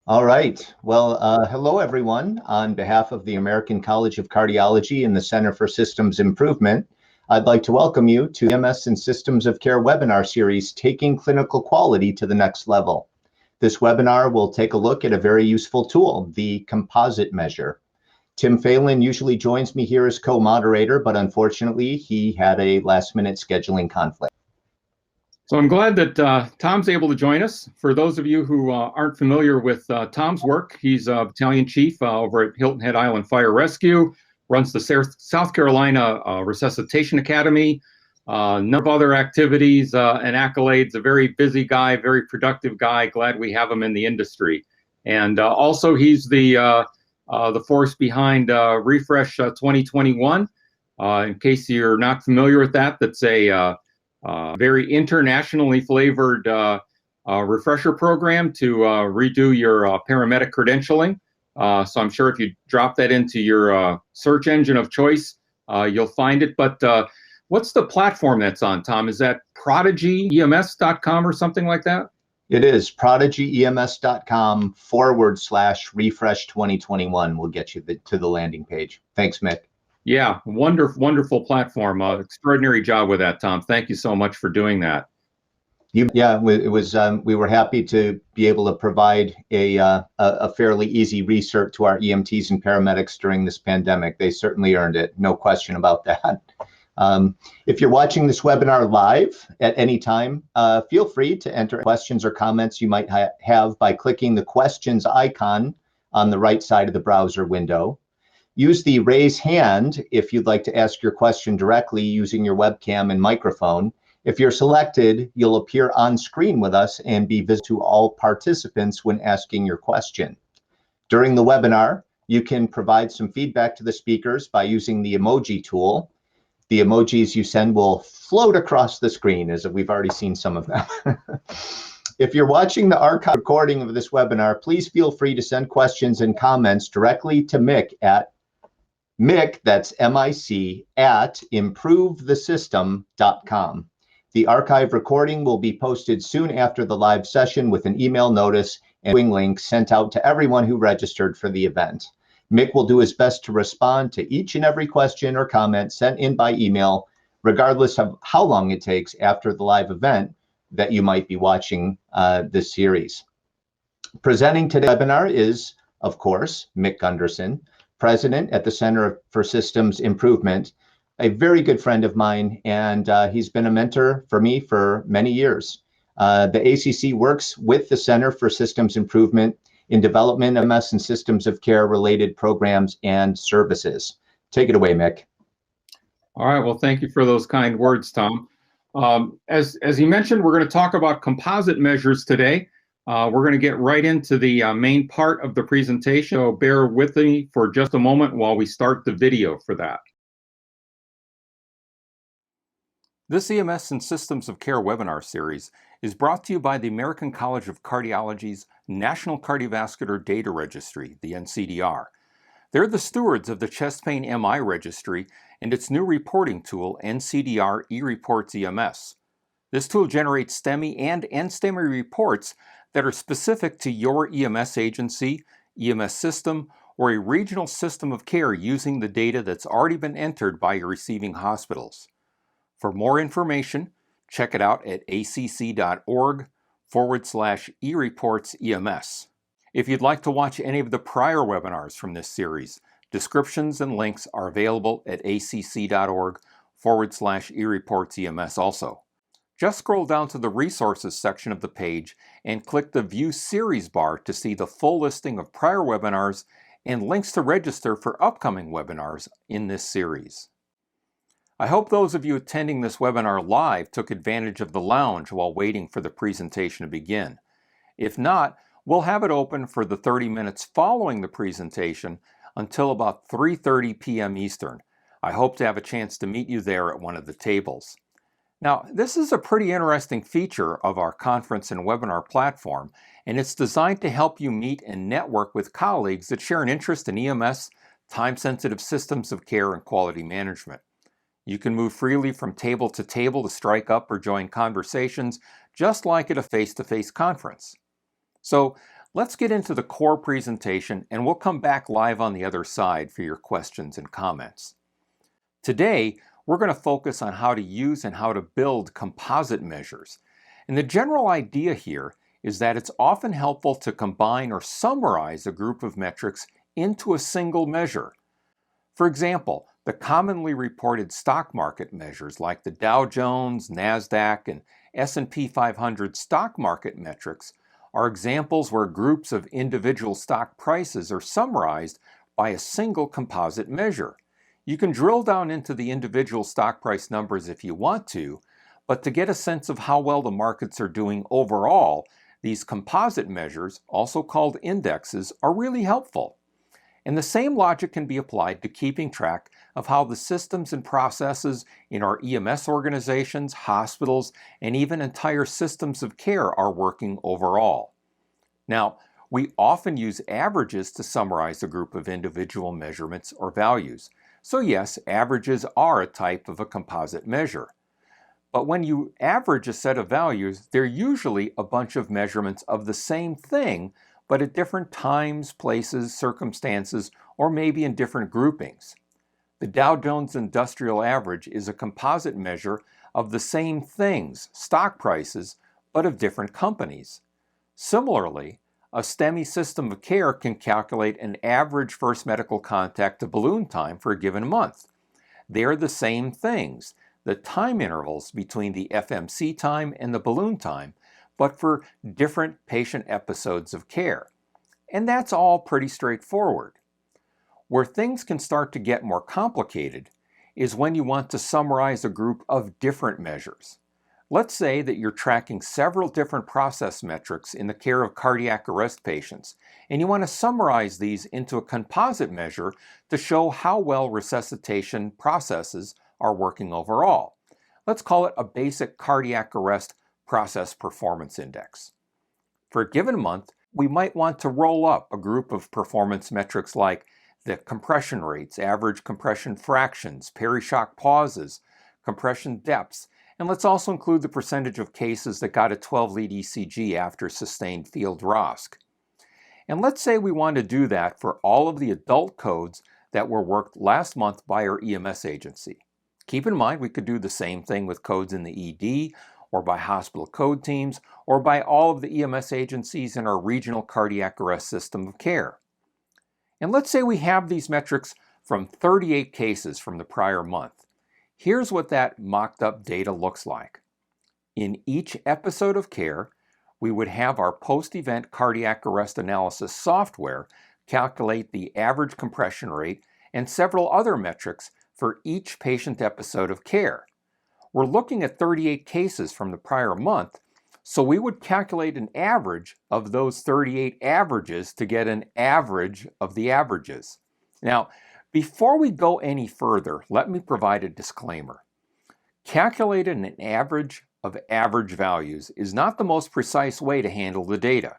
All right. Well, hello, everyone. On behalf of the American College of Cardiology and the Center for Systems Improvement, I'd like to welcome you to the EMS and Systems of Care webinar series, Taking Clinical Quality to the Next Level. This webinar will take a look at a very useful tool, the composite measure. Tim Phelan usually joins me here as co-moderator, but unfortunately, he had a last-minute scheduling conflict. So I'm glad that Tom's able to join us. For those of you who aren't familiar with Tom's work, he's a battalion chief over at Hilton Head Island Fire Rescue, runs the South Carolina Resuscitation Academy, a number of other activities and accolades. A very busy guy, very productive guy. Glad we have him in the industry. And also he's the force behind Refresh 2021. In case you're not familiar with that, that's a very internationally flavored refresher program to redo your paramedic credentialing. So I'm sure if you drop that into your search engine of choice, you'll find it. But what's the platform that's on, Tom? Is that prodigyems.com or something like that? It is prodigyems.com/refresh 2021 will get you to the landing page. Thanks, Mick. Yeah, wonderful platform. Extraordinary job with that, Tom. Thank you so much for doing that. Yeah, it was. We were happy to be able to provide a fairly easy research to our EMTs and paramedics during this pandemic. They certainly earned it, no question about that. If you're watching this webinar live at any time, feel free to enter questions or comments you might have by clicking the questions icon on the right side of the browser window. Use the raise hand if you'd like to ask your question directly using your webcam and microphone. If you're selected, you'll appear on screen with us and be visible to all participants when asking your question. During the webinar, you can provide some feedback to the speakers by using the emoji tool. The emojis you send will float across the screen, as we've already seen some of them. If you're watching the archive recording of this webinar, please feel free to send questions and comments directly to Mick at Mick, that's M-I-C, at improvethesystem.com. The archive recording will be posted soon after the live session with an email notice and link sent out to everyone who registered for the event. Mick will do his best to respond to each and every question or comment sent in by email, regardless of how long it takes after the live event that you might be watching this series. Presenting today's webinar is, of course, Mic Gunderson, President at the Center for Systems Improvement, a very good friend of mine, and he's been a mentor for me for many years. The ACC works with the Center for Systems Improvement in development of MS and systems of care related programs and services. Take it away, Mick. All right, well, thank you for those kind words, Tom. As he mentioned, we're going to talk about composite measures today. We're going to get right into the main part of the presentation, so bear with me for just a moment while we start the video for that. This EMS and Systems of Care webinar series is brought to you by the American College of Cardiology's National Cardiovascular Data Registry, the NCDR. They're the stewards of the Chest Pain MI Registry and its new reporting tool, NCDR eReports EMS. This tool generates STEMI and NSTEMI reports that are specific to your EMS agency, EMS system, or a regional system of care using the data that's already been entered by your receiving hospitals. For more information, check it out at acc.org/eReportsEMS. If you'd like to watch any of the prior webinars from this series, descriptions and links are available at acc.org/eReportsEMS also. Just scroll down to the resources section of the page and click the View Series bar to see the full listing of prior webinars and links to register for upcoming webinars in this series. I hope those of you attending this webinar live took advantage of the lounge while waiting for the presentation to begin. If not, we'll have it open for the 30 minutes following the presentation until about 3:30 p.m. Eastern. I hope to have a chance to meet you there at one of the tables. Now, this is a pretty interesting feature of our conference and webinar platform, and it's designed to help you meet and network with colleagues that share an interest in EMS, time-sensitive systems of care, and quality management. You can move freely from table to strike up or join conversations, just like at a face-to-face conference. So, Let's get into the core presentation and we'll come back live on the other side for your questions and comments. Today, we're going to focus on how to use and how to build composite measures. And the general idea here is that it's often helpful to combine or summarize a group of metrics into a single measure. For example, the commonly reported stock market measures like the Dow Jones, NASDAQ, and S&P 500 stock market metrics are examples where groups of individual stock prices are summarized by a single composite measure. You can drill down into the individual stock price numbers if you want to, but to get a sense of how well the markets are doing overall, these composite measures, also called indexes, are really helpful. And the same logic can be applied to keeping track of how the systems and processes in our EMS organizations, hospitals, and even entire systems of care are working overall. Now, we often use averages to summarize a group of individual measurements or values. So yes, averages are a type of a composite measure. But when you average a set of values, they're usually a bunch of measurements of the same thing, but at different times, places, circumstances, or maybe in different groupings. The Dow Jones Industrial Average is a composite measure of the same things, stock prices, but of different companies. Similarly, a STEMI system of care can calculate an average first medical contact to balloon time for a given month. They are the same things, the time intervals between the FMC time and the balloon time, but for different patient episodes of care. And that's all pretty straightforward. Where things can start to get more complicated is when you want to summarize a group of different measures. Let's say that you're tracking several different process metrics in the care of cardiac arrest patients, and you want to summarize these into a composite measure to show how well resuscitation processes are working overall. Let's call it a basic cardiac arrest process performance index. For a given month, we might want to roll up a group of performance metrics like the compression rates, average compression fractions, peri-shock pauses, compression depths, and let's also include the percentage of cases that got a 12-lead ECG after sustained field ROSC. And let's say we want to do that for all of the adult codes that were worked last month by our EMS agency. Keep in mind we could do the same thing with codes in the ED, or by hospital code teams, or by all of the EMS agencies in our regional cardiac arrest system of care. And let's say we have these metrics from 38 cases from the prior month. Here's what that mocked up data looks like. In each episode of care, we would have our post-event cardiac arrest analysis software calculate the average compression rate and several other metrics for each patient episode of care. We're looking at 38 cases from the prior month, so we would calculate an average of those 38 averages to get an average of the averages. Now, before we go any further, let me provide a disclaimer. Calculating an average of average values is not the most precise way to handle the data.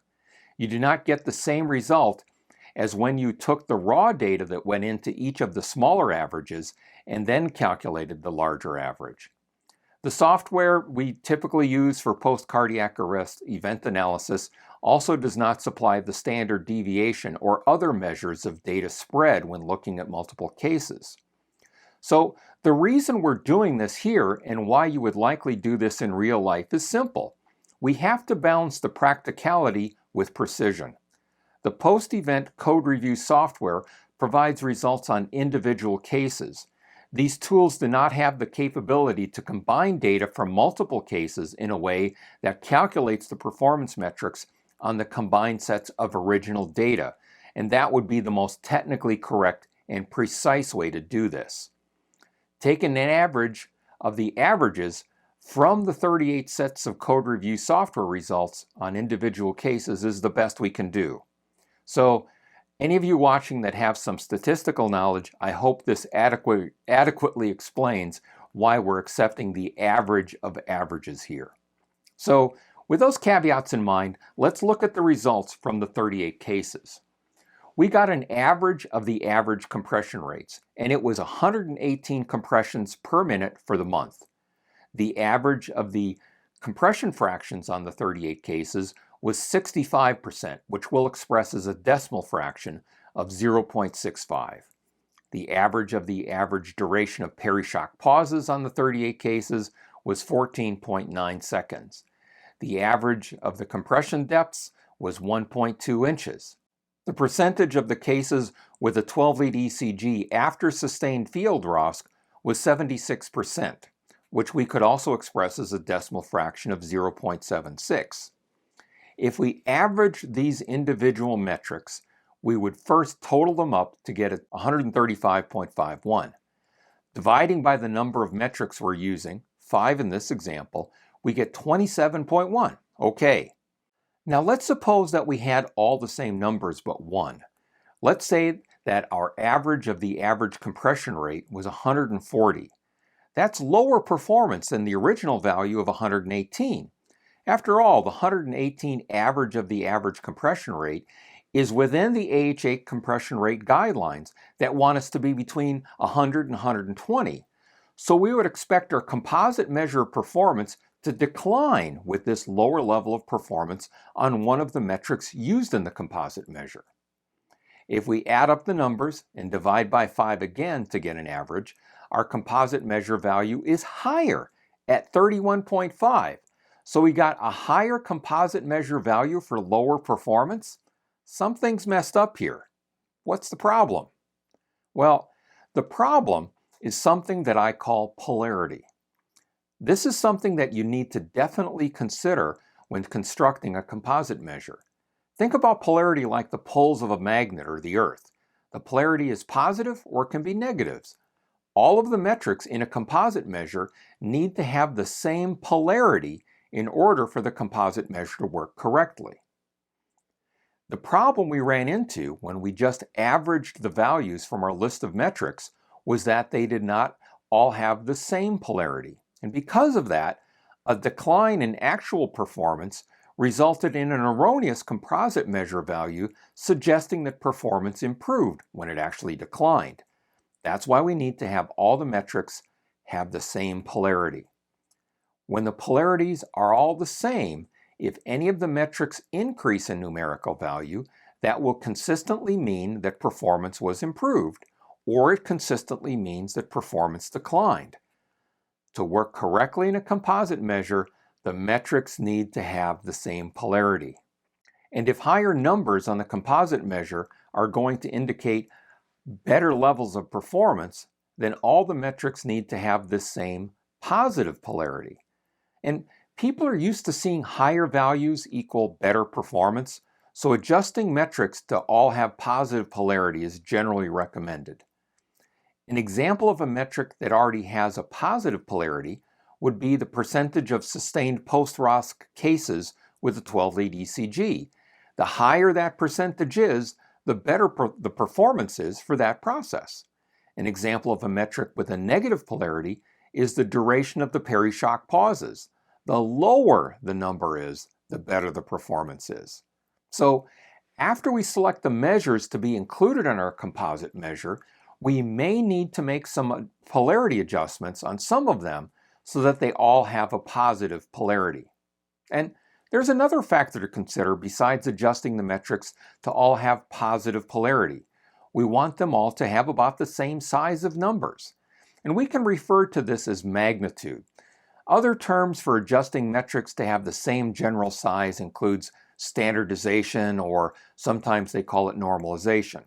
You do not get the same result as when you took the raw data that went into each of the smaller averages and then calculated the larger average. The software we typically use for post-cardiac arrest event analysis also does not supply the standard deviation or other measures of data spread when looking at multiple cases. So the reason we're doing this here and why you would likely do this in real life is simple. We have to balance the practicality with precision. The post-event code review software provides results on individual cases. These tools do not have the capability to combine data from multiple cases in a way that calculates the performance metrics on the combined sets of original data, and that would be the most technically correct and precise way to do this. Taking an average of the averages from the 38 sets of code review software results on individual cases is the best we can do. So, any of you watching that have some statistical knowledge, I hope this adequately explains why we're accepting the average of averages here. So, with those caveats in mind, let's look at the results from the 38 cases. We got an average of the average compression rates, and it was 118 compressions per minute for the month. The average of the compression fractions on the 38 cases was 65%, which we'll express as a decimal fraction of 0.65. The average of the average duration of peri-shock pauses on the 38 cases was 14.9 seconds. The average of the compression depths was 1.2 inches. The percentage of the cases with a 12-lead ECG after sustained field ROSC was 76%, which we could also express as a decimal fraction of 0.76. If we average these individual metrics, we would first total them up to get 135.51. Dividing by the number of metrics we're using, 5 in this example, we get 27.1. Okay. Now let's suppose that we had all the same numbers but 1. Let's say that our average of the average compression rate was 140. That's lower performance than the original value of 118. After all, the 118 average of the average compression rate is within the AHA compression rate guidelines that want us to be between 100 and 120. So we would expect our composite measure of performance to decline with this lower level of performance on one of the metrics used in the composite measure. If we add up the numbers and divide by 5 again to get an average, our composite measure value is higher at 31.5. So we got a higher composite measure value for lower performance. Something's messed up here. What's the problem? Well, the problem is something that I call polarity. This is something that you need to definitely consider when constructing a composite measure. Think about polarity like the poles of a magnet or the Earth. The polarity is positive or can be negatives. All of the metrics in a composite measure need to have the same polarity in order for the composite measure to work correctly. The problem we ran into when we just averaged the values from our list of metrics was that they did not all have the same polarity. And because of that, a decline in actual performance resulted in an erroneous composite measure value suggesting that performance improved when it actually declined. That's why we need to have all the metrics have the same polarity. When the polarities are all the same, if any of the metrics increase in numerical value, that will consistently mean that performance was improved, or it consistently means that performance declined. To work correctly in a composite measure, the metrics need to have the same polarity. And if higher numbers on the composite measure are going to indicate better levels of performance, then all the metrics need to have the same positive polarity. And people are used to seeing higher values equal better performance, so adjusting metrics to all have positive polarity is generally recommended. An example of a metric that already has a positive polarity would be the percentage of sustained post-ROSC cases with a 12-lead ECG. The higher that percentage is, the better the performance is for that process. An example of a metric with a negative polarity is the duration of the peri-shock pauses. The lower the number is, the better the performance is. So after we select the measures to be included in our composite measure, we may need to make some polarity adjustments on some of them so that they all have a positive polarity. And there's another factor to consider besides adjusting the metrics to all have positive polarity. We want them all to have about the same size of numbers. And we can refer to this as magnitude. Other terms for adjusting metrics to have the same general size includes standardization, or sometimes they call it normalization.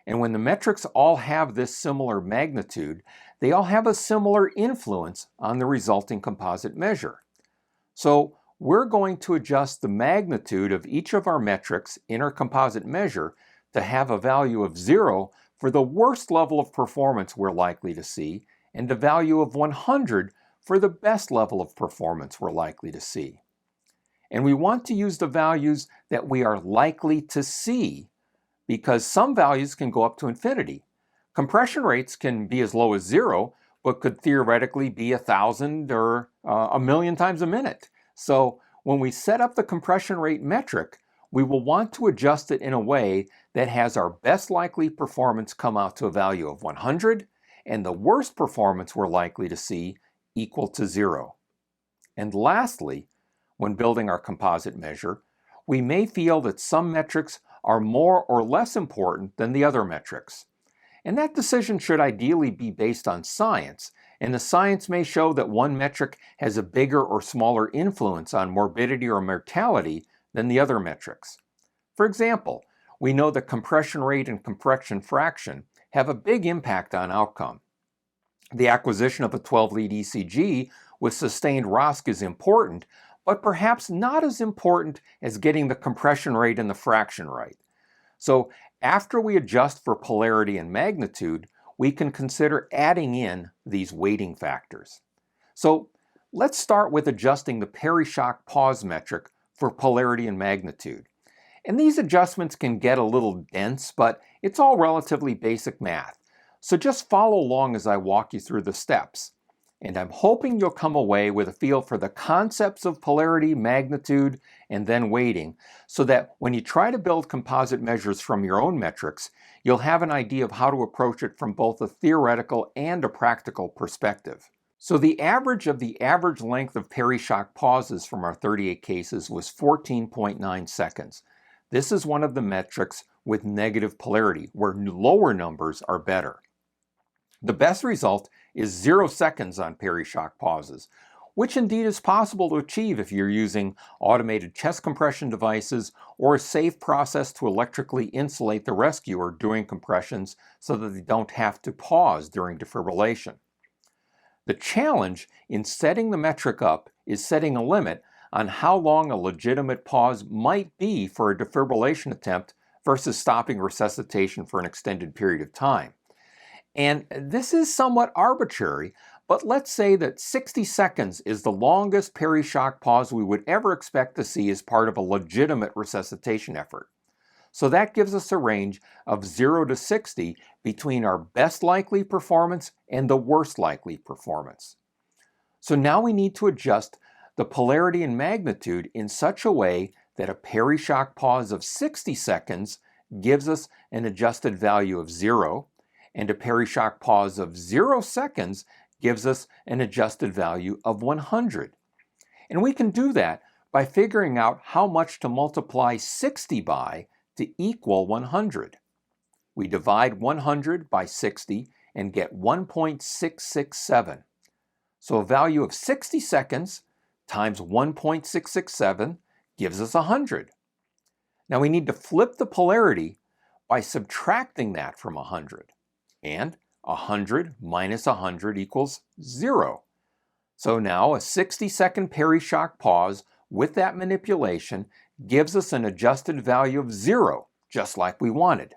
And when the metrics all have this similar magnitude, they all have a similar influence on the resulting composite measure. So we're going to adjust the magnitude of each of our metrics in our composite measure to have a value of 0 for the worst level of performance we're likely to see, and a value of 100 for the best level of performance we're likely to see. And we want to use the values that we are likely to see, because some values can go up to infinity. Compression rates can be as low as 0, but could theoretically be 1,000 or 1,000,000 times a minute. So when we set up the compression rate metric, we will want to adjust it in a way that has our best likely performance come out to a value of 100, and the worst performance we're likely to see equal to 0. And lastly, when building our composite measure, we may feel that some metrics are more or less important than the other metrics. And that decision should ideally be based on science, and the science may show that one metric has a bigger or smaller influence on morbidity or mortality than the other metrics. For example, we know that compression rate and compression fraction have a big impact on outcome. The acquisition of a 12-lead ECG with sustained ROSC is important, but perhaps not as important as getting the compression rate and the fraction right. So after we adjust for polarity and magnitude, we can consider adding in these weighting factors. So let's start with adjusting the peri-shock pause metric for polarity and magnitude. And these adjustments can get a little dense, but it's all relatively basic math. So just follow along as I walk you through the steps. And I'm hoping you'll come away with a feel for the concepts of polarity, magnitude, and then weighting, so that when you try to build composite measures from your own metrics, you'll have an idea of how to approach it from both a theoretical and a practical perspective. So the average of the average length of peri-shock pauses from our 38 cases was 14.9 seconds. This is one of the metrics with negative polarity, where lower numbers are better. The best result is 0 seconds on peri-shock pauses, which indeed is possible to achieve if you're using automated chest compression devices or a safe process to electrically insulate the rescuer during compressions so that they don't have to pause during defibrillation. The challenge in setting the metric up is setting a limit on how long a legitimate pause might be for a defibrillation attempt versus stopping resuscitation for an extended period of time. And this is somewhat arbitrary, but let's say that 60 seconds is the longest peri-shock pause we would ever expect to see as part of a legitimate resuscitation effort. So that gives us a range of 0 to 60 between our best likely performance and the worst likely performance. So now we need to adjust the polarity and magnitude in such a way that a peri-shock pause of 60 seconds gives us an adjusted value of 0, and a peri-shock pause of 0 seconds gives us an adjusted value of 100. And we can do that by figuring out how much to multiply 60 by to equal 100. We divide 100 by 60 and get 1.667. So a value of 60 seconds times 1.667 gives us 100. Now we need to flip the polarity by subtracting that from 100. And 100 minus 100 equals 0. So now a 60-second peri-shock pause with that manipulation gives us an adjusted value of 0, just like we wanted.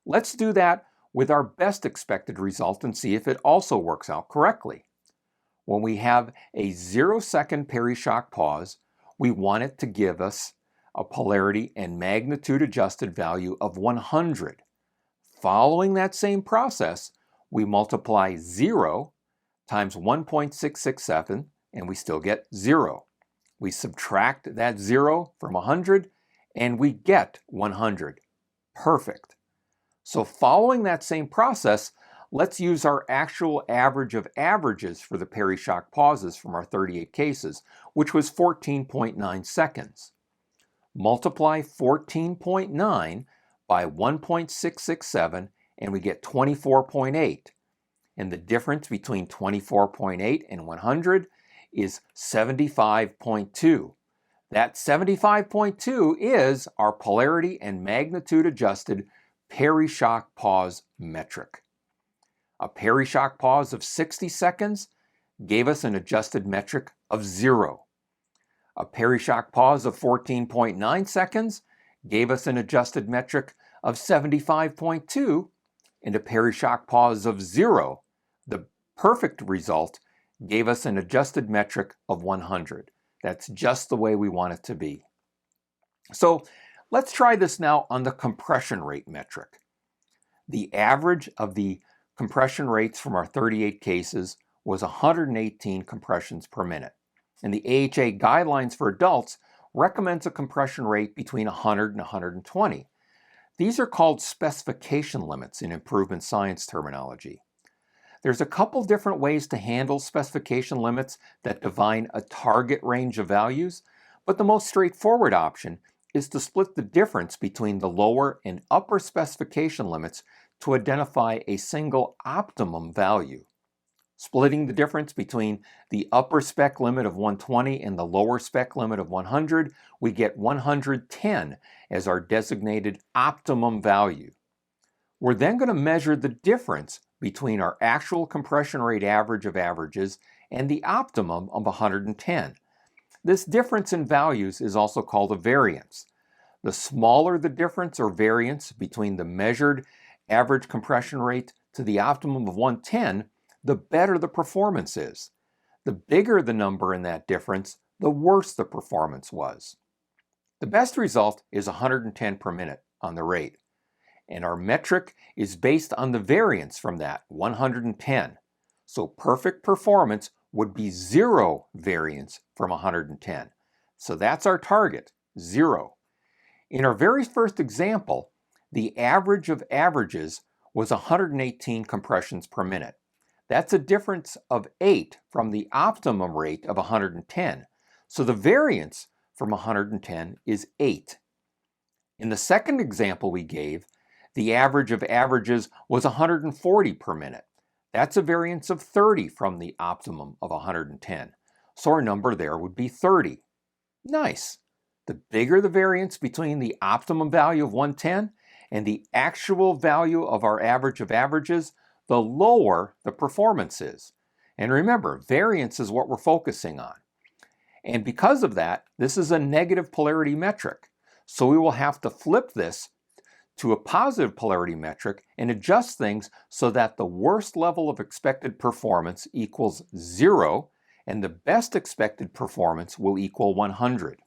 Let's do that with our best expected result and see if it also works out correctly. When we have a 0-second peri-shock pause, we want it to give us a polarity and magnitude adjusted value of 100. Following that same process, we multiply 0 times 1.667 and we still get 0. We subtract that 0 from 100 and we get 100. Perfect. So following that same process, let's use our actual average of averages for the peri-shock pauses from our 38 cases, which was 14.9 seconds. Multiply 14.9 by 1.667 and we get 24.8. And the difference between 24.8 and 100 is 75.2. That 75.2 is our polarity and magnitude adjusted peri-shock pause metric. A peri-shock pause of 60 seconds gave us an adjusted metric of 0. A peri-shock pause of 14.9 seconds gave us an adjusted metric of 75.2, and a peri-shock pause of 0, the perfect result, gave us an adjusted metric of 100. That's just the way we want it to be. So let's try this now on the compression rate metric. The average of the compression rates from our 38 cases was 118 compressions per minute, and the AHA guidelines for adults recommends a compression rate between 100 and 120. These are called specification limits in improvement science terminology. There's a couple different ways to handle specification limits that define a target range of values, But the most straightforward option is to split the difference between the lower and upper specification limits to identify a single optimum value. Splitting the difference between the upper spec limit of 120 and the lower spec limit of 100, we get 110 as our designated optimum value. We're then going to measure the difference between our actual compression rate average of averages and the optimum of 110. This difference in values is also called a variance. The smaller the difference or variance between the measured average compression rate to the optimum of 110, the better the performance is. The bigger the number in that difference, the worse the performance was. The best result is 110 per minute on the rate, and our metric is based on the variance from that, 110. So perfect performance would be 0 variance from 110. So that's our target, 0. In our very first example, the average of averages was 118 compressions per minute. That's a difference of 8 from the optimum rate of 110. So the variance from 110 is 8. In the second example we gave, the average of averages was 140 per minute. That's a variance of 30 from the optimum of 110. So our number there would be 30. Nice. The bigger the variance between the optimum value of 110 and the actual value of our average of averages, the lower the performance is. And remember, variance is what we're focusing on. And because of that, this is a negative polarity metric. So we will have to flip this to a positive polarity metric and adjust things so that the worst level of expected performance equals 0 and the best expected performance will equal 100.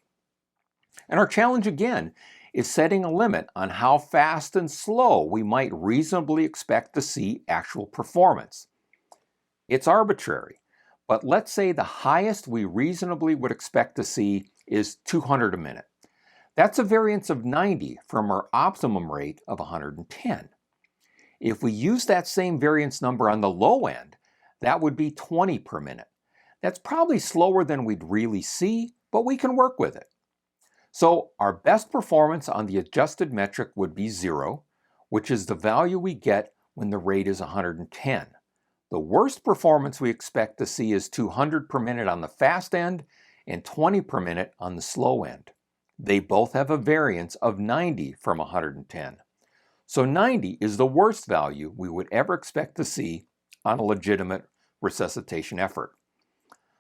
And our challenge again is setting a limit on how fast and slow we might reasonably expect to see actual performance. It's arbitrary, but let's say the highest we reasonably would expect to see is 200 a minute. That's a variance of 90 from our optimum rate of 110. If we use that same variance number on the low end, that would be 20 per minute. That's probably slower than we'd really see, but we can work with it. So our best performance on the adjusted metric would be 0, which is the value we get when the rate is 110. The worst performance we expect to see is 200 per minute on the fast end and 20 per minute on the slow end. They both have a variance of 90 from 110. So 90 is the worst value we would ever expect to see on a legitimate resuscitation effort.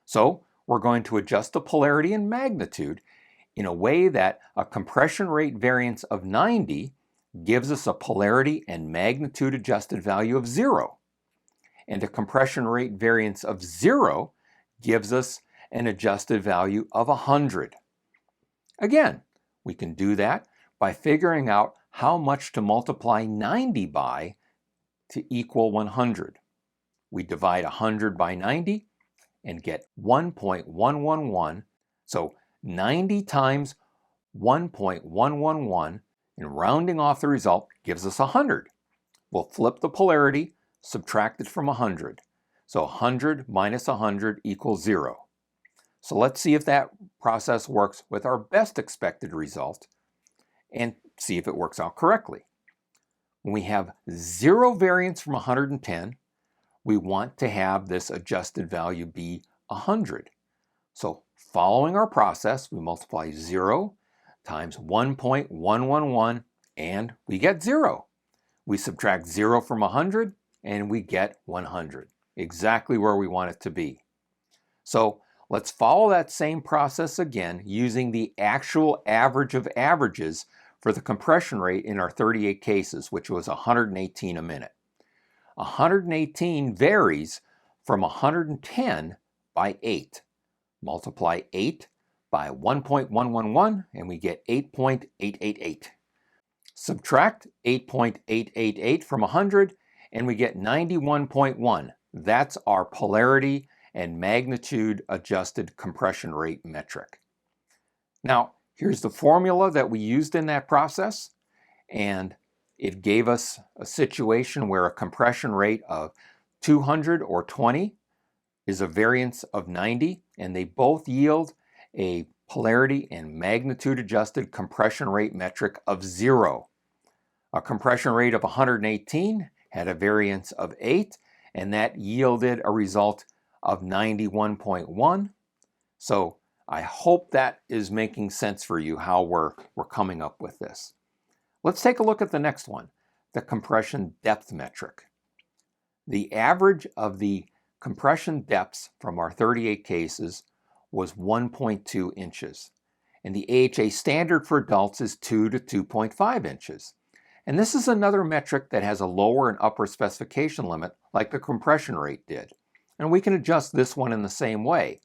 So we're going to adjust the polarity and magnitude in a way that a compression rate variance of 90 gives us a polarity and magnitude adjusted value of 0. And a compression rate variance of 0 gives us an adjusted value of 100. Again, we can do that by figuring out how much to multiply 90 by to equal 100. We divide 100 by 90 and get 1.111. So 90 times 1.111, and rounding off the result gives us 100. We'll flip the polarity, subtract it from 100. So 100 minus 100 equals 0. So let's see if that process works with our best expected result and see if it works out correctly. When we have 0 variance from 110, we want to have this adjusted value be 100. So following our process, we multiply 0 times 1.111 and we get 0. We subtract 0 from 100 and we get 100, exactly where we want it to be. So let's follow that same process again using the actual average of averages for the compression rate in our 38 cases, which was 118 a minute. 118 varies from 110 by 8. Multiply 8 by 1.111 and we get 8.888. Subtract 8.888 from 100 and we get 91.1. That's our polarity and magnitude adjusted compression rate metric. Now, here's the formula that we used in that process, and it gave us a situation where a compression rate of 200 or 20 is a variance of 90, and they both yield a polarity and magnitude adjusted compression rate metric of 0. A compression rate of 118 had a variance of 8, and that yielded a result of 91.1. So I hope that is making sense for you how we're coming up with this. Let's take a look at the next one, the compression depth metric. The average of the compression depths from our 38 cases was 1.2 inches, and the AHA standard for adults is 2 to 2.5 inches. And this is another metric that has a lower and upper specification limit like the compression rate did. And we can adjust this one in the same way.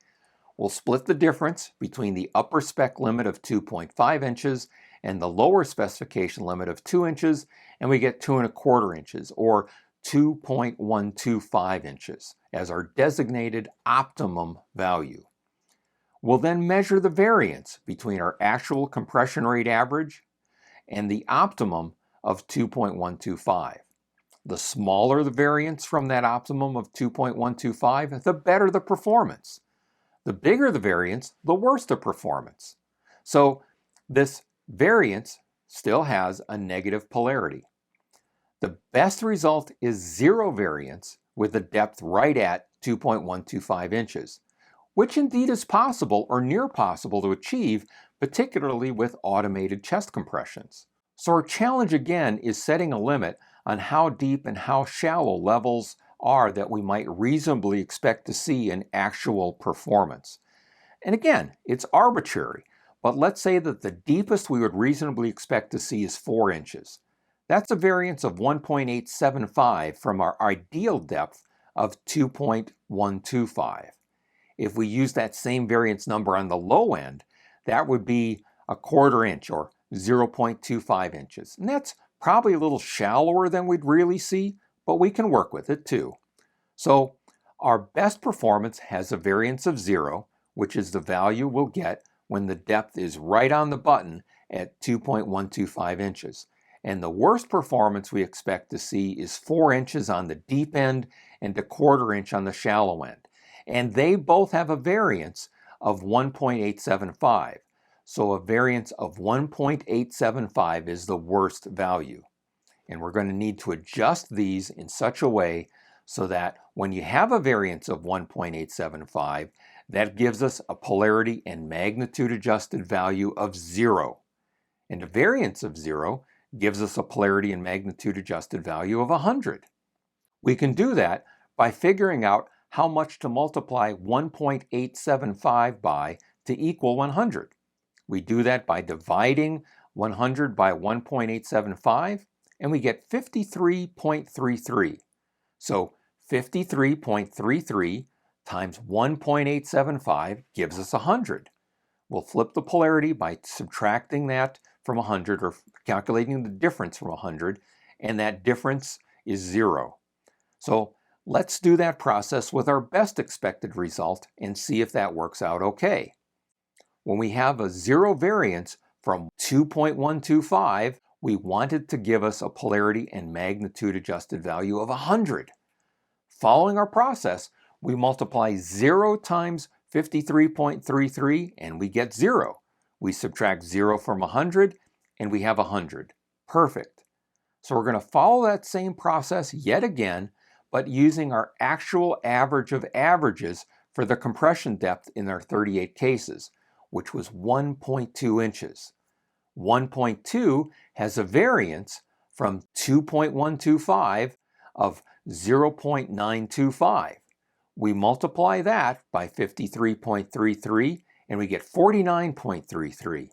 We'll split the difference between the upper spec limit of 2.5 inches and the lower specification limit of 2 inches, and we get 2.25 inches, or 2.125 inches, as our designated optimum value. We'll then measure the variance between our actual compression rate average and the optimum of 2.125. The smaller the variance from that optimum of 2.125, the better the performance. The bigger the variance, the worse the performance. So this variance still has a negative polarity. The best result is 0 variance with a depth right at 2.125 inches, which indeed is possible or near possible to achieve, particularly with automated chest compressions. So our challenge again is setting a limit on how deep and how shallow levels are that we might reasonably expect to see in actual performance. And again, it's arbitrary, but let's say that the deepest we would reasonably expect to see is 4 inches. That's a variance of 1.875 from our ideal depth of 2.125. If we use that same variance number on the low end, that would be 1/4 inch or 0.25 inches. And that's probably a little shallower than we'd really see, but we can work with it too. So our best performance has a variance of 0, which is the value we'll get when the depth is right on the button at 2.125 inches. And the worst performance we expect to see is 4 inches on the deep end and 1/4 inch on the shallow end. And they both have a variance of 1.875. So a variance of 1.875 is the worst value. And we're going to need to adjust these in such a way so that when you have a variance of 1.875, that gives us a polarity and magnitude adjusted value of 0. And a variance of 0 gives us a polarity and magnitude adjusted value of 100. We can do that by figuring out how much to multiply 1.875 by to equal 100. We do that by dividing 100 by 1.875, and we get 53.33. So 53.33 times 1.875 gives us 100. We'll flip the polarity by subtracting that from 100, or calculating the difference from 100, and that difference is 0. So let's do that process with our best expected result and see if that works out okay. When we have a 0 variance from 2.125, we want it to give us a polarity and magnitude adjusted value of 100. Following our process, we multiply 0 times 53.33 and we get 0. We subtract 0 from 100 and we have 100. Perfect. So we're going to follow that same process yet again, but using our actual average of averages for the compression depth in our 38 cases, which was 1.2 inches. 1.2 has a variance from 2.125 of 0.925. We multiply that by 53.33 and we get 49.33.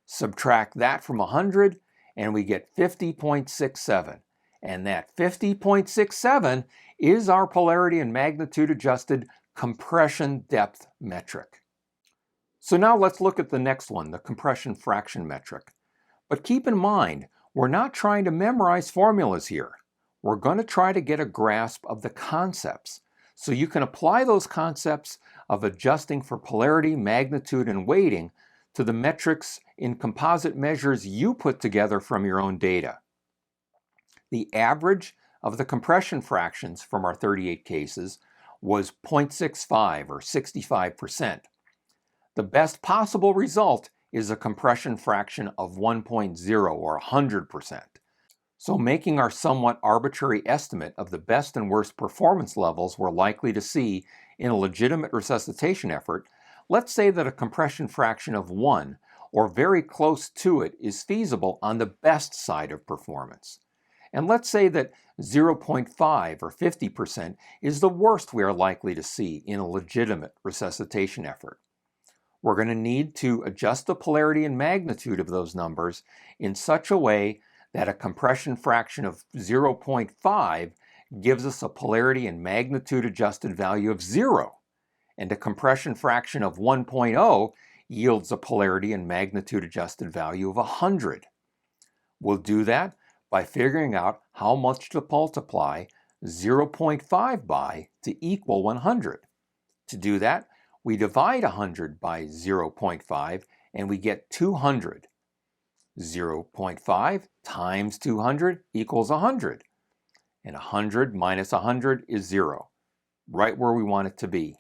Subtract that from 100 and we get 50.67. And that 50.67 is our polarity and magnitude adjusted compression depth metric. So now let's look at the next one, the compression fraction metric. But keep in mind, we're not trying to memorize formulas here. We're going to try to get a grasp of the concepts, so you can apply those concepts of adjusting for polarity, magnitude, and weighting to the metrics in composite measures you put together from your own data. The average of the compression fractions from our 38 cases was 0.65 or 65%. The best possible result is a compression fraction of 1.0 or 100%. So making our somewhat arbitrary estimate of the best and worst performance levels we're likely to see in a legitimate resuscitation effort, let's say that a compression fraction of 1 or very close to it is feasible on the best side of performance. And let's say that 0.5 or 50% is the worst we are likely to see in a legitimate resuscitation effort. We're going to need to adjust the polarity and magnitude of those numbers in such a way that a compression fraction of 0.5 gives us a polarity and magnitude adjusted value of 0, and a compression fraction of 1.0 yields a polarity and magnitude adjusted value of 100. We'll do that by figuring out how much to multiply 0.5 by to equal 100. To do that, we divide 100 by 0.5 and we get 200. 0.5 times 200 equals 100. And 100 minus 100 is 0, right where we want it to be.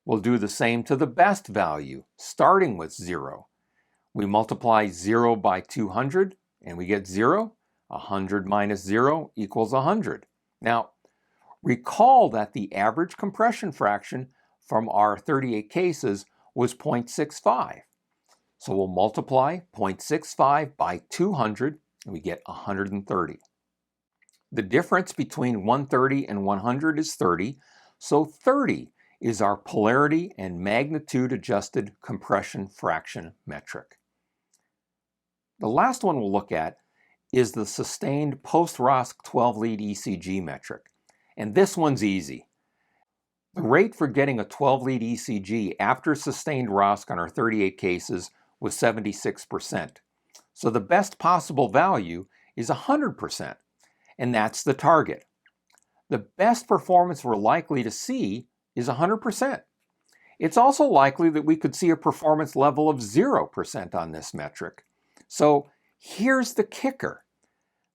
We'll do the same to the best value, starting with 0. We multiply 0 by 200 and we get 0. 100 minus 0 equals 100. Now, recall that the average compression fraction from our 38 cases was 0.65. So we'll multiply 0.65 by 200 and we get 130. The difference between 130 and 100 is 30, so 30 is our polarity and magnitude adjusted compression fraction metric. The last one we'll look at is the sustained post-ROSC 12-lead ECG metric, and this one's easy. The rate for getting a 12-lead ECG after sustained ROSC on our 38 cases was 76%. So the best possible value is 100%, and that's the target. The best performance we're likely to see is 100%. It's also likely that we could see a performance level of 0% on this metric. So here's the kicker.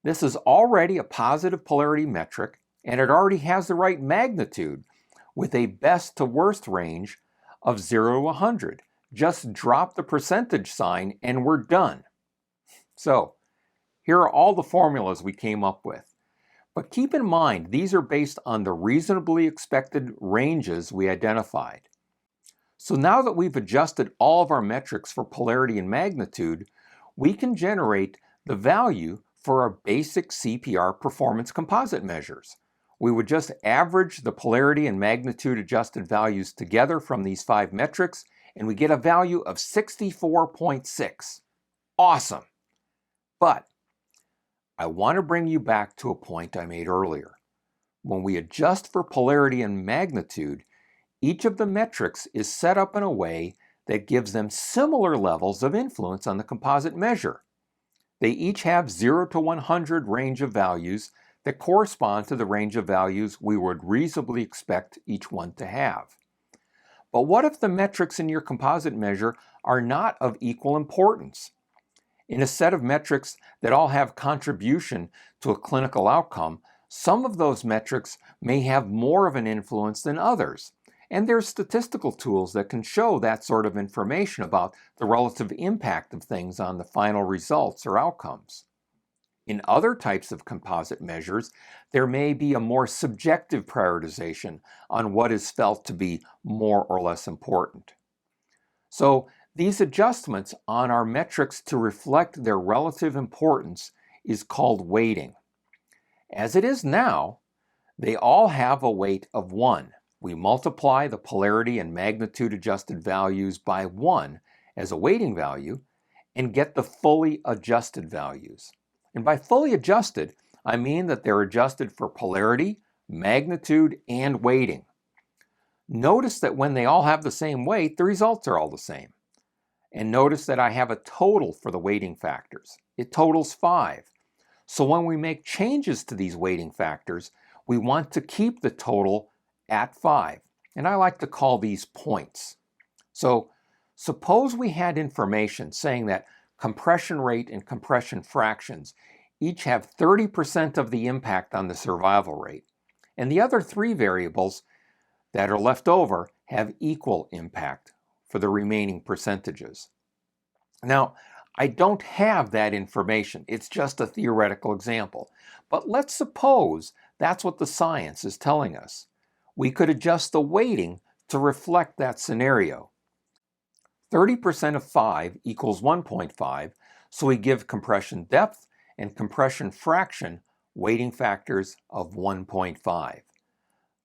This is already a positive polarity metric, and it already has the right magnitude with a best to worst range of 0 to 100. Just drop the percentage sign and we're done. So here are all the formulas we came up with. But keep in mind, these are based on the reasonably expected ranges we identified. So now that we've adjusted all of our metrics for polarity and magnitude, we can generate the value for our basic CPR performance composite measures. We would just average the polarity and magnitude adjusted values together from these 5 metrics, and we get a value of 64.6. Awesome! But I want to bring you back to a point I made earlier. When we adjust for polarity and magnitude, each of the metrics is set up in a way that gives them similar levels of influence on the composite measure. They each have 0 to 100 range of values that correspond to the range of values we would reasonably expect each one to have. But what if the metrics in your composite measure are not of equal importance? In a set of metrics that all have contribution to a clinical outcome, some of those metrics may have more of an influence than others. And there's statistical tools that can show that sort of information about the relative impact of things on the final results or outcomes. In other types of composite measures, there may be a more subjective prioritization on what is felt to be more or less important. So these adjustments on our metrics to reflect their relative importance is called weighting. As it is now, they all have a weight of 1. We multiply the polarity and magnitude adjusted values by 1 as a weighting value and get the fully adjusted values. And by fully adjusted, I mean that they're adjusted for polarity, magnitude, and weighting. Notice that when they all have the same weight, the results are all the same. And notice that I have a total for the weighting factors. It totals 5. So when we make changes to these weighting factors, we want to keep the total at 5. And I like to call these points. So suppose we had information saying that compression rate and compression fractions each have 30% of the impact on the survival rate, and the other 3 variables that are left over have equal impact for the remaining percentages. Now, I don't have that information. It's just a theoretical example. But let's suppose that's what the science is telling us. We could adjust the weighting to reflect that scenario. 30% of 5 equals 1.5, so we give compression depth and compression fraction weighting factors of 1.5.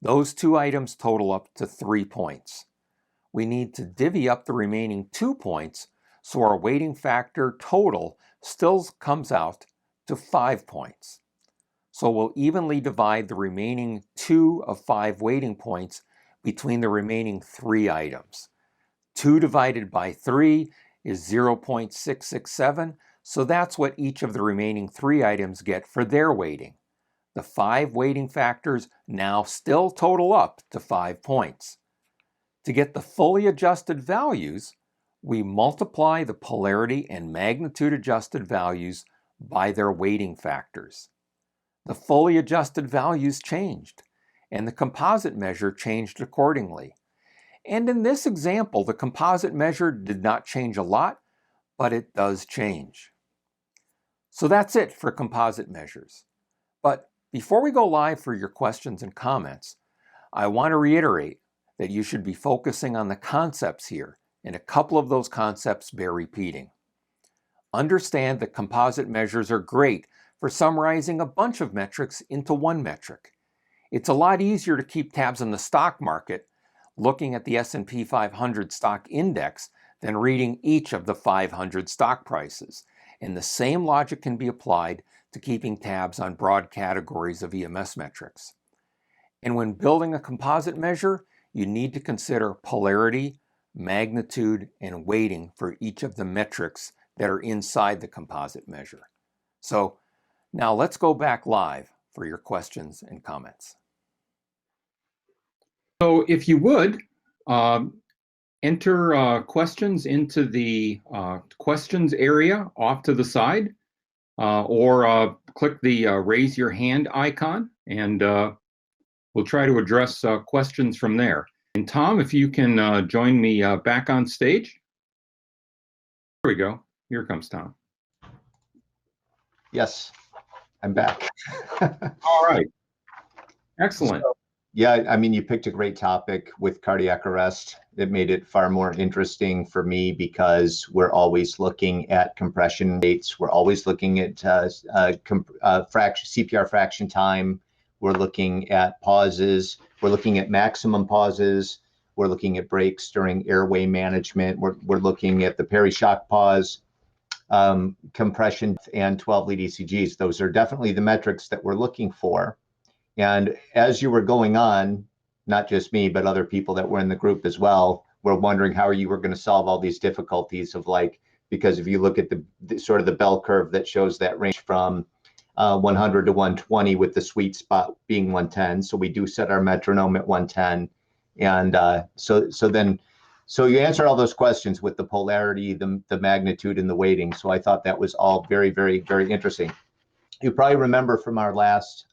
Those two items total up to 3 points. We need to divvy up the remaining 2 points, so our weighting factor total still comes out to 5 points. So we'll evenly divide the remaining 2 of 5 weighting points between the remaining 3 items. 2 divided by 3 is 0.667, so that's what each of the remaining 3 items get for their weighting. The 5 weighting factors now still total up to 5 points. To get the fully adjusted values, we multiply the polarity and magnitude adjusted values by their weighting factors. The fully adjusted values changed, and the composite measure changed accordingly. And in this example, the composite measure did not change a lot, but it does change. So that's it for composite measures. But before we go live for your questions and comments, I want to reiterate that you should be focusing on the concepts here, and a couple of those concepts bear repeating. Understand that composite measures are great for summarizing a bunch of metrics into one metric. It's a lot easier to keep tabs on the stock market looking at the S&P 500 stock index than reading each of the 500 stock prices. And the same logic can be applied to keeping tabs on broad categories of EMS metrics. And when building a composite measure, you need to consider polarity, magnitude, and weighting for each of the metrics that are inside the composite measure. So now let's go back live for your questions and comments. So if you would, enter questions into the questions area off to the side, or click the raise your hand icon, and we'll try to address questions from there. And Tom, if you can join me back on stage. Here we go. Here comes Tom. Yes, I'm back. All right. Excellent. Yeah, I mean, you picked a great topic with cardiac arrest. It made it far more interesting for me because we're always looking at compression rates. We're always looking at CPR fraction time. We're looking at pauses. We're looking at maximum pauses. We're looking at breaks during airway management. We're looking at the peri-shock pause, compression, and 12-lead ECGs. Those are definitely the metrics that we're looking for. And as you were going on, not just me, but other people that were in the group as well, were wondering how you were going to solve all these difficulties of because if you look at the sort of the bell curve that shows that range from 100 to 120 with the sweet spot being 110. So we do set our metronome at 110. And so you answered all those questions with the polarity, the magnitude, and the weighting. So I thought that was all very, very, very interesting. You probably remember from our last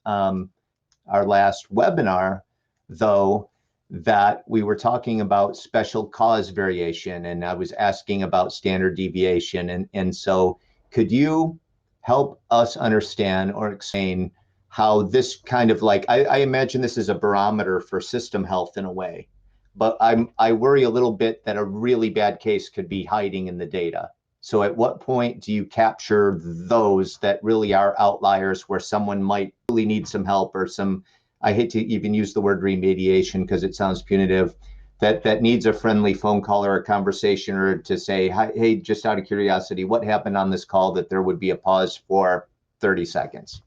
webinar, though, that we were talking about special cause variation, and I was asking about standard deviation. And so could you help us understand or explain how this kind of I imagine this is a barometer for system health in a way, but I worry a little bit that a really bad case could be hiding in the data. So at what point do you capture those that really are outliers where someone might really need some help or some, I hate to even use the word remediation because it sounds punitive, that needs a friendly phone call or a conversation, or to say, hey, just out of curiosity, what happened on this call that there would be a pause for 30 seconds?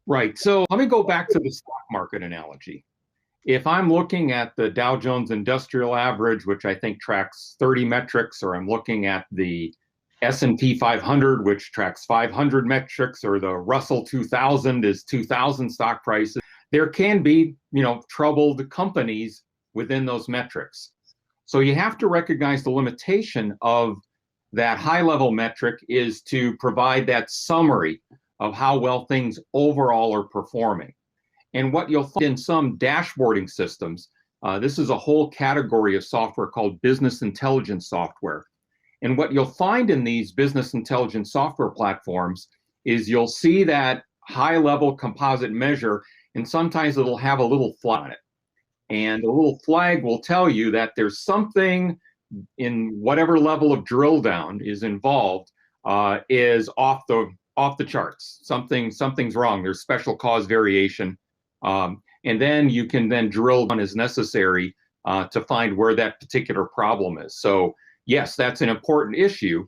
Right. So let me go back to the stock market analogy. If I'm looking at the Dow Jones Industrial Average, which I think tracks 30 metrics, or I'm looking at the S&P 500, which tracks 500 metrics, or the Russell 2000 is 2000 stock prices, there can be, troubled companies within those metrics. So you have to recognize the limitation of that high-level metric is to provide that summary of how well things overall are performing. And what you'll find in some dashboarding systems, This is a whole category of software called business intelligence software. And what you'll find in these business intelligence software platforms is you'll see that high-level composite measure, and sometimes it'll have a little flag on it. And the little flag will tell you that there's something in whatever level of drill down is involved is off the charts. Something's wrong. There's special cause variation. And then you can then drill down as necessary to find where that particular problem is. So yes, that's an important issue,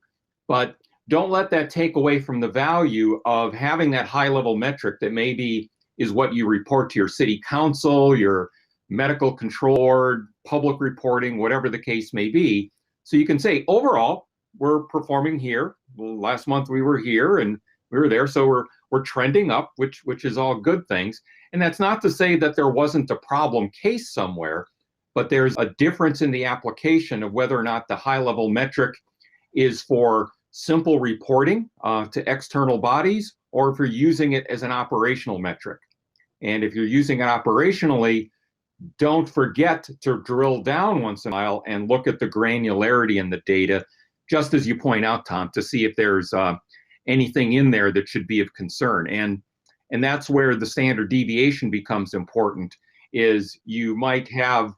but don't let that take away from the value of having that high-level metric that maybe is what you report to your city council, your medical control board, public reporting, whatever the case may be. So you can say, overall, we're performing here. Well, last month we were here and we were there, so we're trending up, which is all good things. And that's not to say that there wasn't a problem case somewhere, but there's a difference in the application of whether or not the high-level metric is for simple reporting to external bodies, or if you're using it as an operational metric. And if you're using it operationally, don't forget to drill down once in a while and look at the granularity in the data, just as you point out, Tom, to see if there's anything in there that should be of concern. And that's where the standard deviation becomes important, is you might have,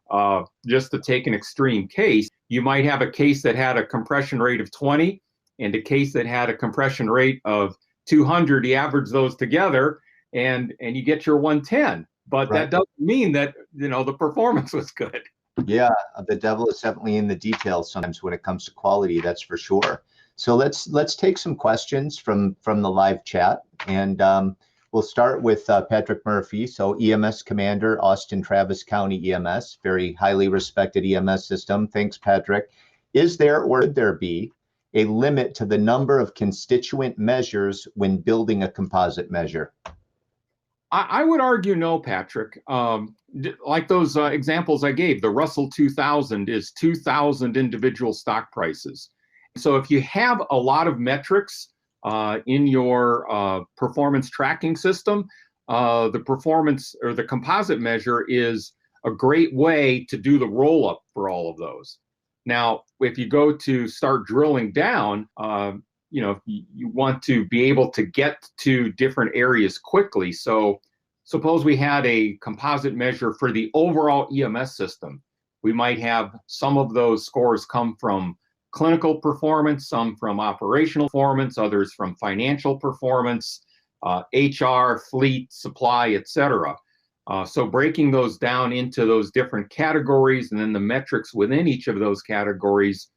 just to take an extreme case, you might have a case that had a compression rate of 20 and a case that had a compression rate of 200. You average those together and you get your 110. But right. That doesn't mean that, the performance was good. Yeah, the devil is definitely in the details sometimes when it comes to quality, that's for sure. So let's take some questions from the live chat, and we'll start with Patrick Murphy. So EMS Commander, Austin Travis County EMS, very highly respected EMS system. Thanks, Patrick. Is there, or would there be, a limit to the number of constituent measures when building a composite measure? I would argue no, Patrick. Like those examples I gave, the Russell 2000 is 2,000 individual stock prices. So if you have a lot of metrics in your performance tracking system, the performance or the composite measure is a great way to do the roll-up for all of those. Now, if you go to start drilling down, you want to be able to get to different areas quickly. So suppose we had a composite measure for the overall EMS system. We might have some of those scores come from clinical performance, some from operational performance, others from financial performance, HR, fleet, supply, etc. So breaking those down into those different categories and then the metrics within each of those categories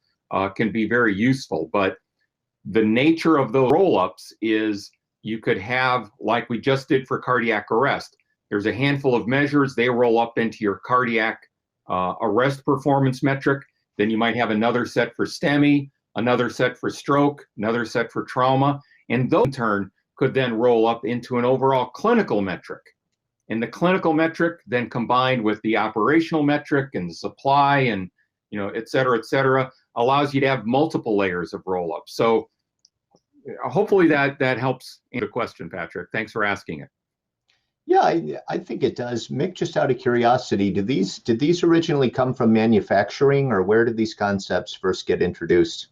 can be very useful. But the nature of those roll-ups is you could have, like we just did for cardiac arrest, there's a handful of measures, they roll up into your cardiac arrest performance metric. Then you might have another set for STEMI, another set for stroke, another set for trauma, and those in turn could then roll up into an overall clinical metric. And the clinical metric then combined with the operational metric and the supply and, et cetera, allows you to have multiple layers of roll-up. So hopefully that helps answer the question, Patrick. Thanks for asking it. Yeah, I think it does. Mick, just out of curiosity, did these originally come from manufacturing, or where did these concepts first get introduced?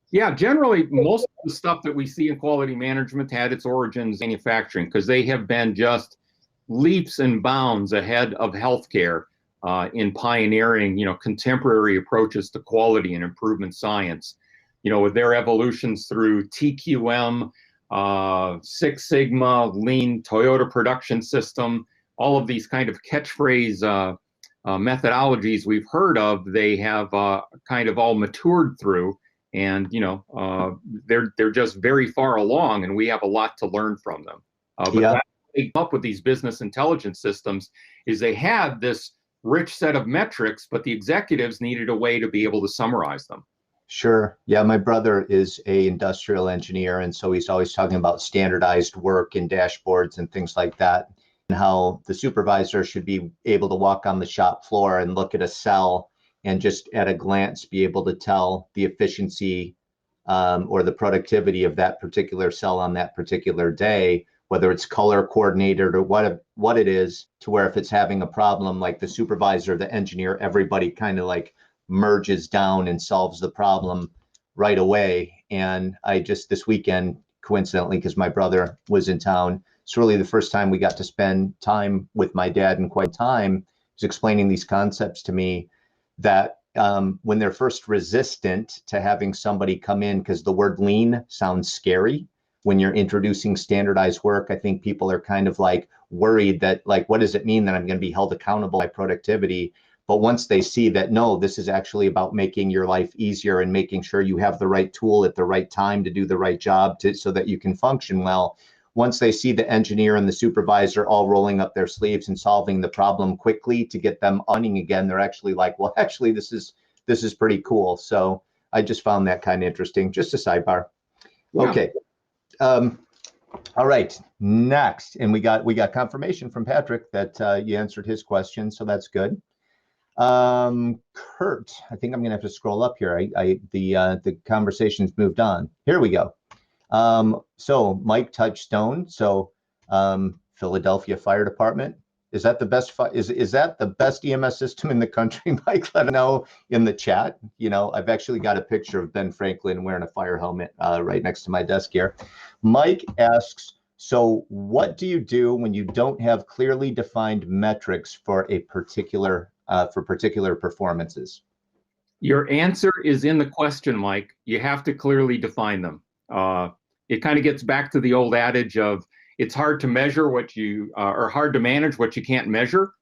Yeah, generally, most of the stuff that we see in quality management had its origins in manufacturing, because they have been just leaps and bounds ahead of healthcare in pioneering, contemporary approaches to quality and improvement science. With their evolutions through TQM, Six Sigma, Lean, Toyota Production System, all of these kind of catchphrase methodologies we've heard of, they have kind of all matured through, and they're just very far along, and we have a lot to learn from them. But yeah. That they come up with these business intelligence systems is they had this rich set of metrics, but the executives needed a way to be able to summarize them. Sure. Yeah, my brother is an industrial engineer, and so he's always talking about standardized work and dashboards and things like that, and how the supervisor should be able to walk on the shop floor and look at a cell and just at a glance be able to tell the efficiency or the productivity of that particular cell on that particular day, whether it's color coordinated or what it is, to where if it's having a problem, like the supervisor, the engineer, everybody kind of like merges down and solves the problem right away. And I just this weekend, coincidentally, because my brother was in town, it's really the first time we got to spend time with my dad in quite time. He's explaining these concepts to me that when they're first resistant to having somebody come in, because the word lean sounds scary when you're introducing standardized work. I think people are kind of like worried that, like, what does it mean that I'm going to be held accountable by productivity? But once they see that, no, this is actually about making your life easier and making sure you have the right tool at the right time to do the right job so that you can function well. Once they see the engineer and the supervisor all rolling up their sleeves and solving the problem quickly to get them running again, they're actually like, well, actually, this is pretty cool. So I just found that kind of interesting. Just a sidebar. Yeah. Okay. All right. Next, and we got confirmation from Patrick that you answered his question, so that's good. Kurt, I think I'm gonna have to scroll up here. The conversation's moved on. Here we go. So Mike Touchstone. So Philadelphia Fire Department. Is that the best? Is that the best EMS system in the country, Mike? Let us know in the chat. You know, I've actually got a picture of Ben Franklin wearing a fire helmet right next to my desk here. Mike asks, so what do you do when you don't have clearly defined metrics for a particular performances? Your answer is in the question, Mike. You have to clearly define them. It kind of gets back to the old adage of it's hard to measure what you or hard to manage what you can't measure.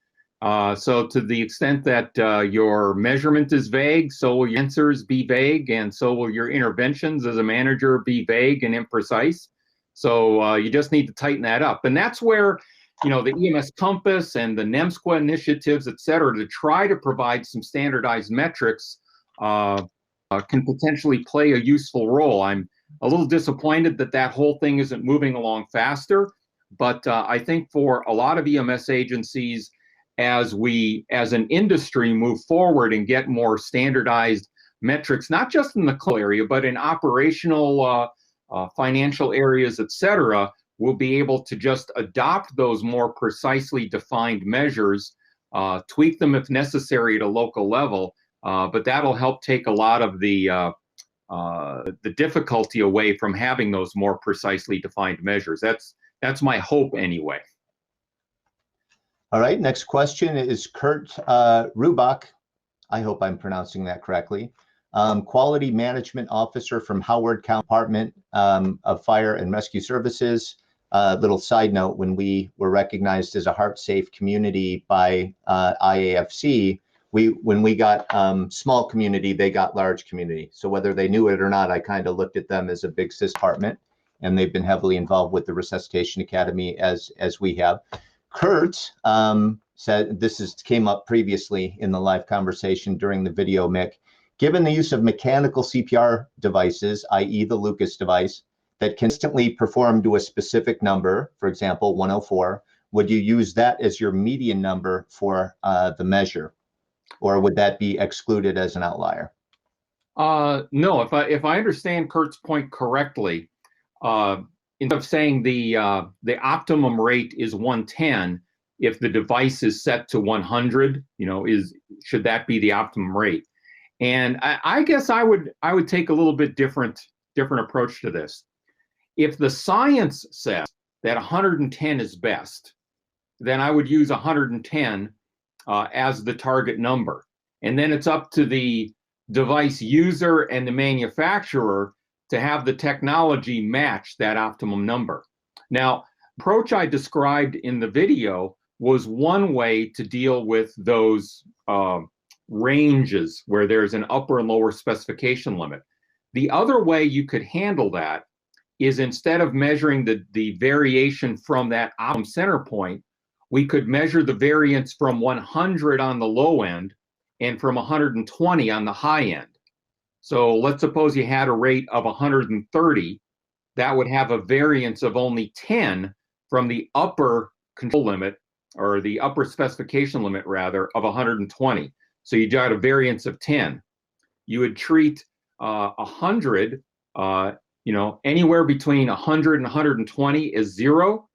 So to the extent that your measurement is vague, so will your answers be vague, and so will your interventions as a manager be vague and imprecise. So you just need to tighten that up. And that's where, you know, the EMS Compass and the NEMSQA initiatives, et cetera, to try to provide some standardized metrics can potentially play a useful role. I'm a little disappointed that that whole thing isn't moving along faster, but I think for a lot of EMS agencies, as an industry move forward and get more standardized metrics, not just in the clinical area, but in operational, financial areas, et cetera, we'll be able to just adopt those more precisely defined measures, tweak them if necessary at a local level, but that'll help take a lot of the difficulty away from having those more precisely defined measures. That's my hope anyway. All right, next question is Kurt Rubach. I hope I'm pronouncing that correctly. Quality Management Officer from Howard County Department of Fire and Rescue Services. Little side note, when we were recognized as a heart safe community by IAFC, when we got small community, they got large community. So whether they knew it or not, I kind of looked at them as a big CIS department, and they've been heavily involved with the Resuscitation Academy as we have. Kurt said, came up previously in the live conversation during the video, Mick. Given the use of mechanical CPR devices, i.e. the Lucas device, that consistently perform to a specific number, for example, 104, would you use that as your median number for the measure? Or would that be excluded as an outlier? No, if I understand Kurt's point correctly, instead of saying the optimum rate is 110, if the device is set to 100, you know, should that be the optimum rate? And I guess I would take a little bit different approach to this. If the science says that 110 is best, then I would use 110 as the target number. And then it's up to the device user and the manufacturer to have the technology match that optimum number. Now, the approach I described in the video was one way to deal with those ranges where there's an upper and lower specification limit. The other way you could handle that is, instead of measuring the variation from that optimum center point, we could measure the variance from 100 on the low end and from 120 on the high end. So let's suppose you had a rate of 130, that would have a variance of only 10 from the upper control limit, or the upper specification limit rather, of 120. So you got a variance of 10. You would treat 100, you know, anywhere between 100 and 120 as 0,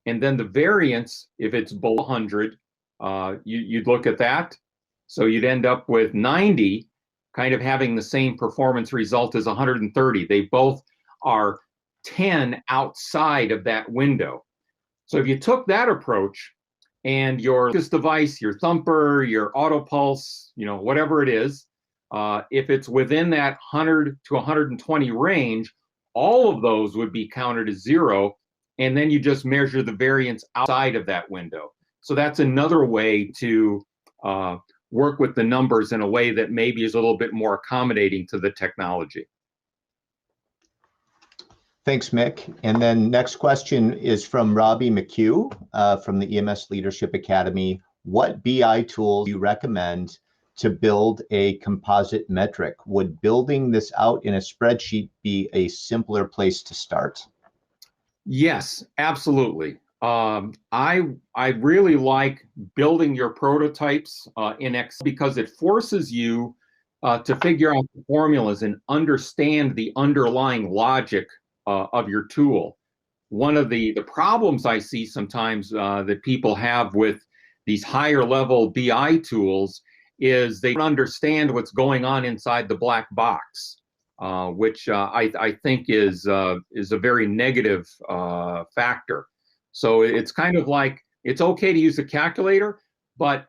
and then the variance, if it's below 100, you'd look at that. So you'd end up with 90 kind of having the same performance result as 130. They both are 10 outside of that window. So if you took that approach and your focus device, your thumper, your auto pulse, whatever it is, if it's within that 100 to 120 range, all of those would be counted as 0, and then you just measure the variance outside of that window. So that's another way to work with the numbers in a way that maybe is a little bit more accommodating to the technology. Thanks, Mick. And then next question is from Robbie McHugh from the EMS Leadership Academy. What BI tools do you recommend to build a composite metric? Would building this out in a spreadsheet be a simpler place to start? Yes, absolutely. I really like building your prototypes in Excel because it forces you to figure out the formulas and understand the underlying logic of your tool. One of the problems I see sometimes that people have with these higher level BI tools is they don't understand what's going on inside the black box, which I think is a very negative factor. So it's kind of like, it's okay to use a calculator, but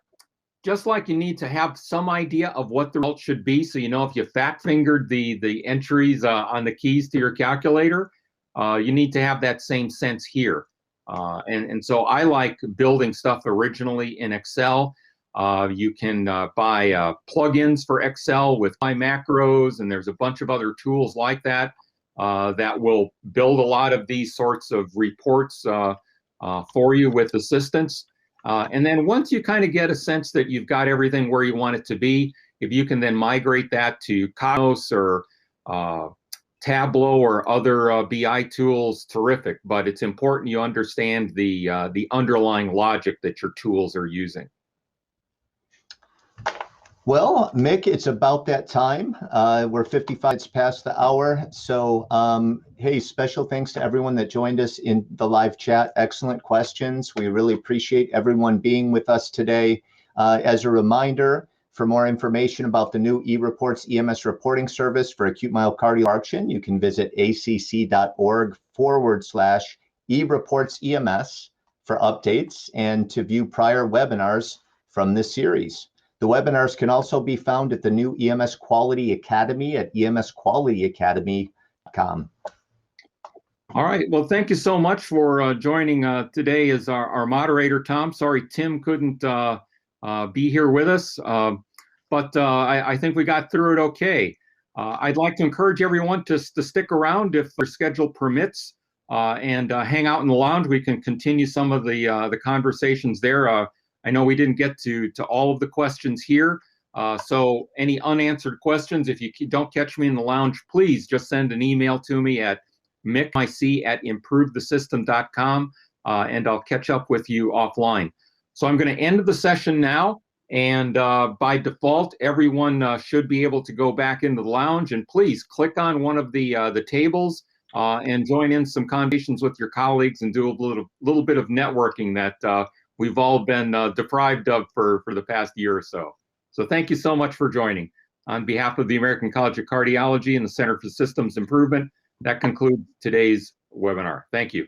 just like you need to have some idea of what the result should be, so if you fat fingered the entries on the keys to your calculator, you need to have that same sense here. And so I like building stuff originally in Excel. You can buy plugins for Excel with my macros, and there's a bunch of other tools like that that will build a lot of these sorts of reports for you with assistance. And then once you kind of get a sense that you've got everything where you want it to be, if you can then migrate that to Cognos or Tableau or other BI tools, terrific. But it's important you understand the underlying logic that your tools are using. Well, Mick, it's about that time. We're 55 minutes past the hour. So, hey, special thanks to everyone that joined us in the live chat. Excellent questions. We really appreciate everyone being with us today. As a reminder, for more information about the new eReports EMS reporting service for acute myocardial infarction, you can visit acc.org/eReportsEMS for updates and to view prior webinars from this series. The webinars can also be found at the new EMS Quality Academy at emsqualityacademy.com. All right. Well, thank you so much for joining today as our moderator, Tom. Sorry, Tim couldn't be here with us, but I think we got through it okay. I'd like to encourage everyone to stick around if their schedule permits and hang out in the lounge. We can continue some of the conversations there. I know we didn't get to all of the questions here, so any unanswered questions, if you don't catch me in the lounge, please just send an email to me at mick@improvethesystem.com, and I'll catch up with you offline. So I'm going to end the session now, and by default, everyone should be able to go back into the lounge, and please click on one of the tables and join in some conversations with your colleagues and do a little bit of networking that we've all been deprived of for the past year or so. So thank you so much for joining. On behalf of the American College of Cardiology and the Center for Systems Improvement, that concludes today's webinar. Thank you.